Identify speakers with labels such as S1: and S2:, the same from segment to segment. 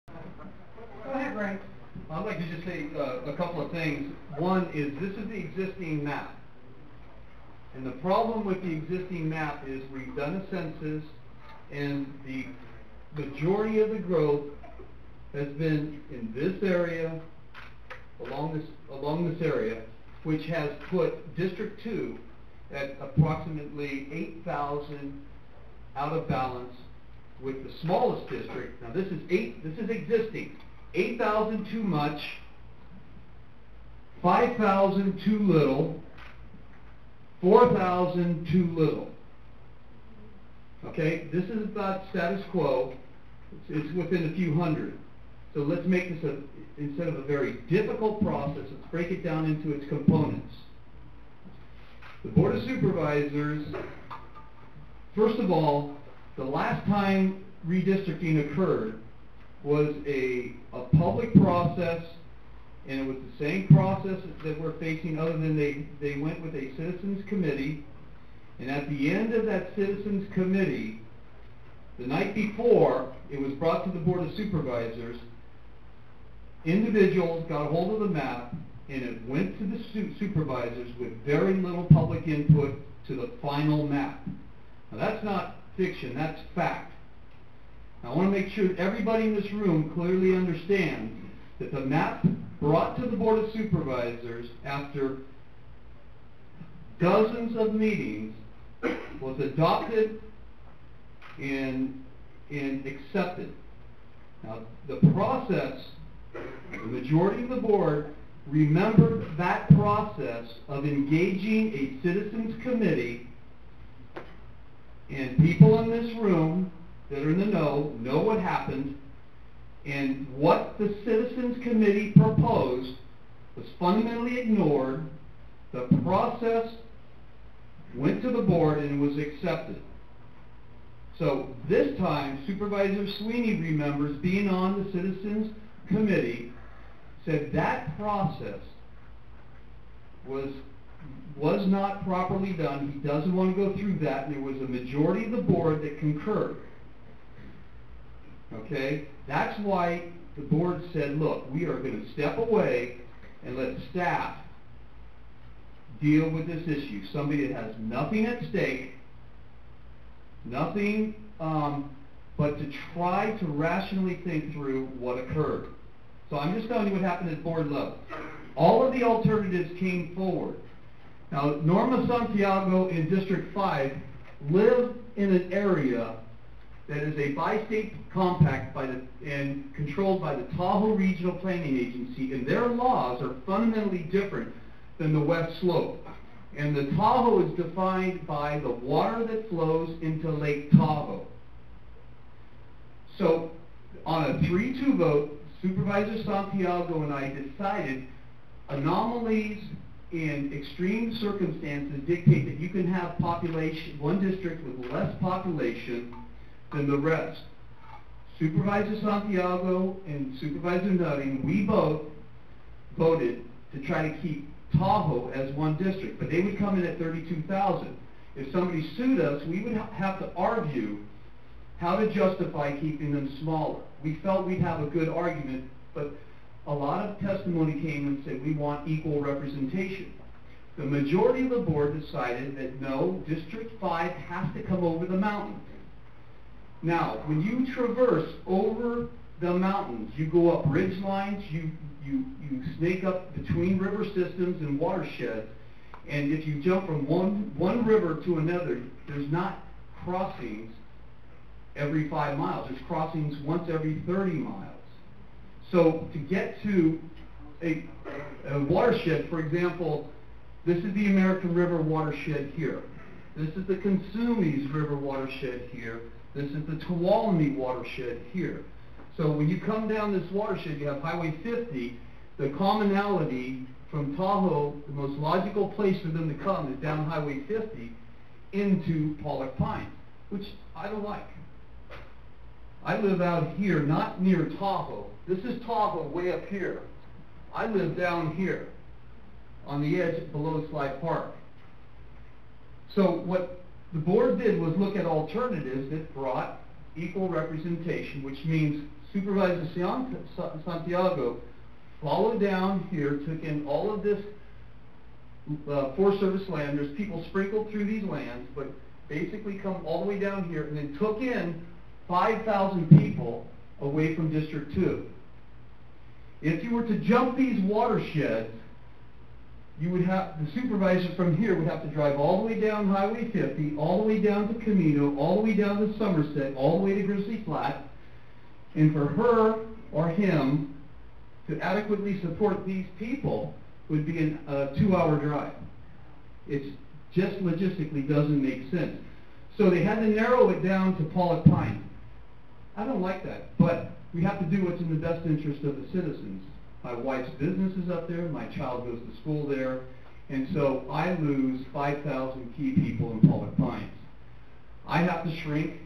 S1: Go ahead, Ray.
S2: I'd like to just say a couple of things. One is this is the existing map. And the problem with the existing map is we've done a census and the majority of the growth has been in this area, along this area, which has put District 2 at approximately 8,000 out of balance with the smallest district. Now this is existing. 8,000 too much, 5,000 too little, 4,000 too little. Okay, this is about status quo. It's within a few hundred. So let's make this instead of a very difficult process, let's break it down into its components. The Board of Supervisors, first of all, the last time redistricting occurred was a public process, and it was the same process that we're facing, other than they went with a citizens committee, and at the end of that citizens committee, the night before it was brought to the Board of Supervisors, individuals got a hold of the map, and it went to the supervisors with very little public input to the final map. Now that's not fiction, that's fact. Now, I want to make sure that everybody in this room clearly understands that the map brought to the Board of Supervisors after dozens of meetings was adopted and accepted. Now, the process, the majority of the board remembered that process of engaging a citizens committee, and people in this room that are in the know what happened, and what the citizens committee proposed was fundamentally ignored. The process went to the board and was accepted. So this time, Supervisor Sweeney remembers being on the citizens committee, said that process was not properly done. He doesn't want to go through that, and there was a majority of the board that concurred. Okay? That's why the board said, look, we are going to step away and let staff deal with this issue. Somebody that has nothing at stake, nothing but to try to rationally think through what occurred. So I'm just telling you what happened at board level. All of the alternatives came forward. Now, Norma Santiago in District 5 live in an area that is a bi-state compact and controlled by the Tahoe Regional Planning Agency, and their laws are fundamentally different than the West Slope. And the Tahoe is defined by the water that flows into Lake Tahoe. So on a 3-2 vote, Supervisor Santiago and I decided anomalies in extreme circumstances dictate that you can have population, one district with less population than the rest. Supervisor Santiago and Supervisor Nutting, we both voted to try to keep Tahoe as one district, but they would come in at 32,000. If somebody sued us, we would have to argue how to justify keeping them smaller. We felt we'd have a good argument, but a lot of testimony came and said we want equal representation. The majority of the board decided that no, District 5 has to come over the mountain. Now, when you traverse over the mountains, you go up ridge lines, you snake up between river systems and watersheds, and if you jump from one river to another, there's not crossings every 5 miles. There's crossings once every 30 miles. So to get to a watershed, for example, this is the American River watershed here. This is the Consumes River watershed here. This is the Tuolumne watershed here. So when you come down this watershed, you have Highway 50. The commonality from Tahoe, the most logical place for them to come is down Highway 50 into Pollock Pines, which I don't like. I live out here, not near Tahoe. This is Tahoe way up here. I live down here on the edge below Sly Park. So what the board did was look at alternatives that brought equal representation, which means Supervisor Santiago followed down here, took in all of this Forest Service land. There's people sprinkled through these lands, but basically come all the way down here and then took in 5,000 people away from District 2. If you were to jump these watersheds, you would have, the supervisor from here would have to drive all the way down Highway 50, all the way down to Camino, all the way down to Somerset, all the way to Grizzly Flat, and for her or him to adequately support these people would be a 2-hour drive. It's just logistically doesn't make sense. So they had to narrow it down to Pollock Pines. I don't like that, but we have to do what's in the best interest of the citizens. My wife's business is up there, my child goes to school there, and so I lose 5,000 key people in Pollock Pines. I have to shrink,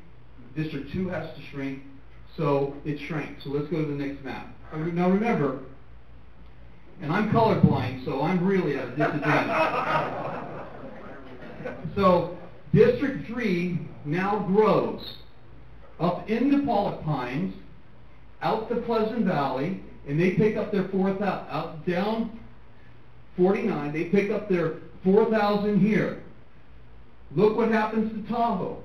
S2: District 2 has to shrink, so it shrank. So let's go to the next map. Now remember, and I'm colorblind, so I'm really at a disadvantage. So District 3 now grows up into Pollock Pines, out to Pleasant Valley, and they pick up their 4,000, out down 49, they pick up their 4,000 here. Look what happens to Tahoe.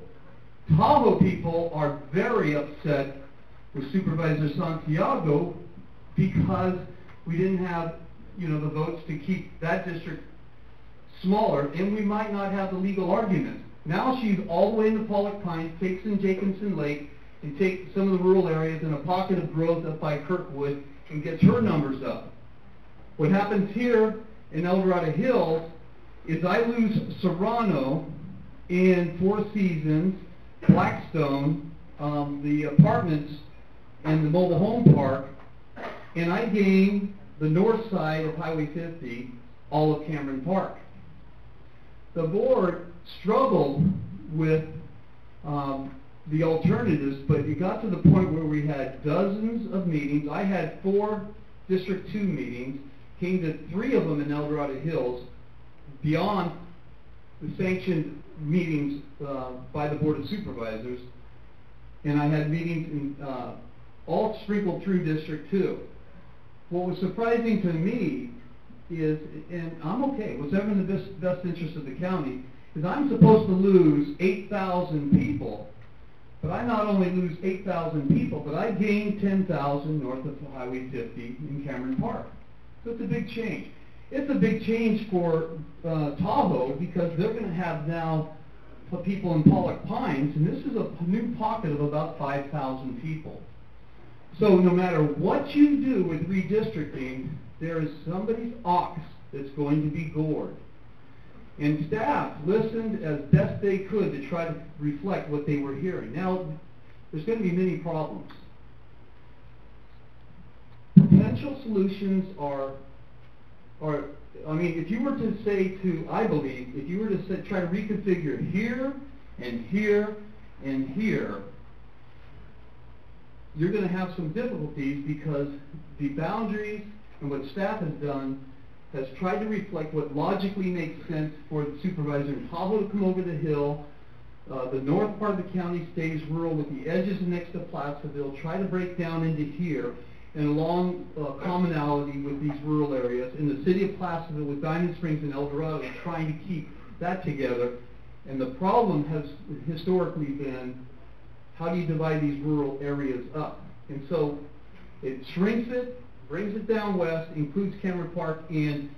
S2: Tahoe people are very upset with Supervisor Santiago because we didn't have, you know, the votes to keep that district smaller, and we might not have the legal argument. Now she's all the way into Pollock Pines, takes in Jacobson Lake, and takes some of the rural areas in a pocket of growth up by Kirkwood, and gets her numbers up. What happens here in El Dorado Hills is I lose Serrano and Four Seasons, Blackstone, the apartments, and the mobile home park, and I gain the north side of Highway 50, all of Cameron Park. The board struggled with the alternatives, but it got to the point where we had dozens of meetings. I had 4 District 2 meetings, came to 3 of them in El Dorado Hills, beyond the sanctioned meetings by the Board of Supervisors, and I had meetings in, all sprinkled through District 2. What was surprising to me is, and I'm okay, whatever in the best interest of the county, is I'm supposed to lose 8,000 people. But I not only lose 8,000 people, but I gain 10,000 north of Highway 50 in Cameron Park. So it's a big change. It's a big change for Tahoe because they're going to have now people in Pollock Pines, and this is a new pocket of about 5,000 people. So no matter what you do with redistricting, there is somebody's ox that's going to be gored. And staff listened as best they could to try to reflect what they were hearing. Now, there's going to be many problems. Potential solutions are, I mean, if you were to say to, I believe, if you were to say, try to reconfigure here and here and here, you're going to have some difficulties because the boundaries and what staff has done has tried to reflect what logically makes sense for the supervisor in Tahoe to come over the hill. The north part of the county stays rural with the edges next to Placerville, try to break down into here, and along commonality with these rural areas. In the city of Placerville with Diamond Springs and El Dorado, trying to keep that together. And the problem has historically been, how do you divide these rural areas up? And so it shrinks it, brings it down west, includes Cameron Park, and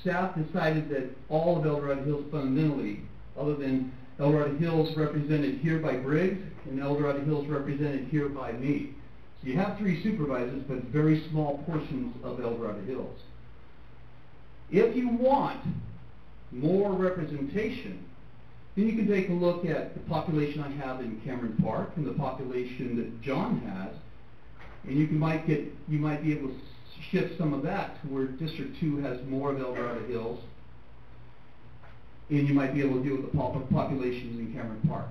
S2: staff decided that all of El Dorado Hills fundamentally, other than El Dorado Hills represented here by Briggs, and El Dorado Hills represented here by me. So you have 3 supervisors, but very small portions of El Dorado Hills. If you want more representation, then you can take a look at the population I have in Cameron Park and the population that John has, and you might be able to shift some of that to where District 2 has more of El Dorado Hills, and you might be able to deal with the populations in Cameron Park.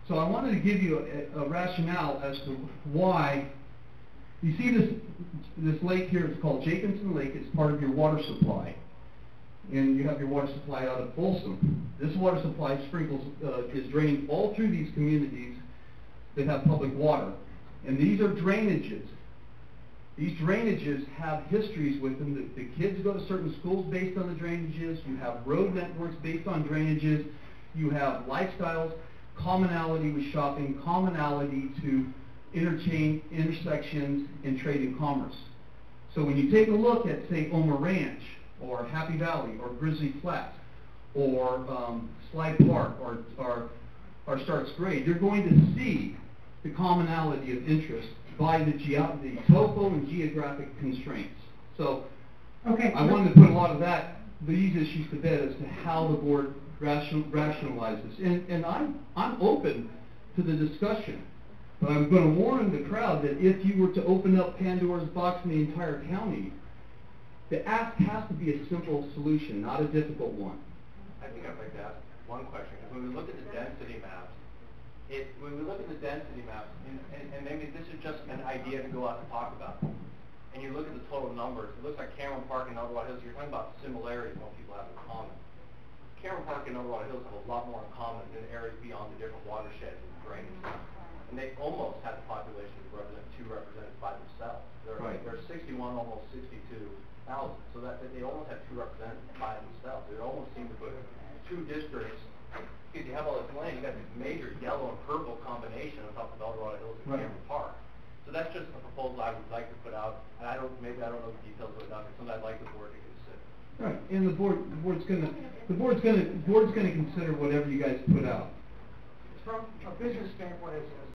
S2: So I wanted to give you a rationale as to why. You see this lake here, it's called Jacobson Lake. It's part of your water supply. And you have your water supply out of Folsom. This water supply sprinkles, is drained all through these communities that have public water. And these are drainages. These drainages have histories with them. The kids go to certain schools based on the drainages. You have road networks based on drainages. You have lifestyles, commonality with shopping, commonality to interchange, intersections, and trade and commerce. So when you take a look at, say, Omer Ranch, or Happy Valley, or Grizzly Flats, or Slide Park, or Starks Grade, you're going to see the commonality of interest by the topo and geographic constraints. So
S1: okay,
S2: I wanted to put a lot of these issues to bed as to how the board rationalizes. And I'm open to the discussion. But I'm going to warn the crowd that if you were to open up Pandora's box in the entire county, the ask has to be a simple solution, not a difficult one.
S3: I think I'd like to ask one question, because when we look at the density maps, and maybe this is just an idea to go out and talk about, and you look at the total numbers, it looks like Cameron Park and Eldorado Hills, you're talking about similarities what people have in common. Cameron Park and Eldorado Hills have a lot more in common than areas beyond the different watersheds and drainage. And they almost have the population represented by themselves. There are 61, almost 62,000. So that they almost have two represented by themselves. It almost seems to put two districts, because you have all this land, you got this major yellow and purple combination on top of Eldorado Hills and Cameron Park. So that's just a proposal I would like to put out, and I don't know the details of it now, but something I'd like the board to consider.
S2: Right, and the board's gonna consider whatever you guys put out.
S1: from a business standpoint, as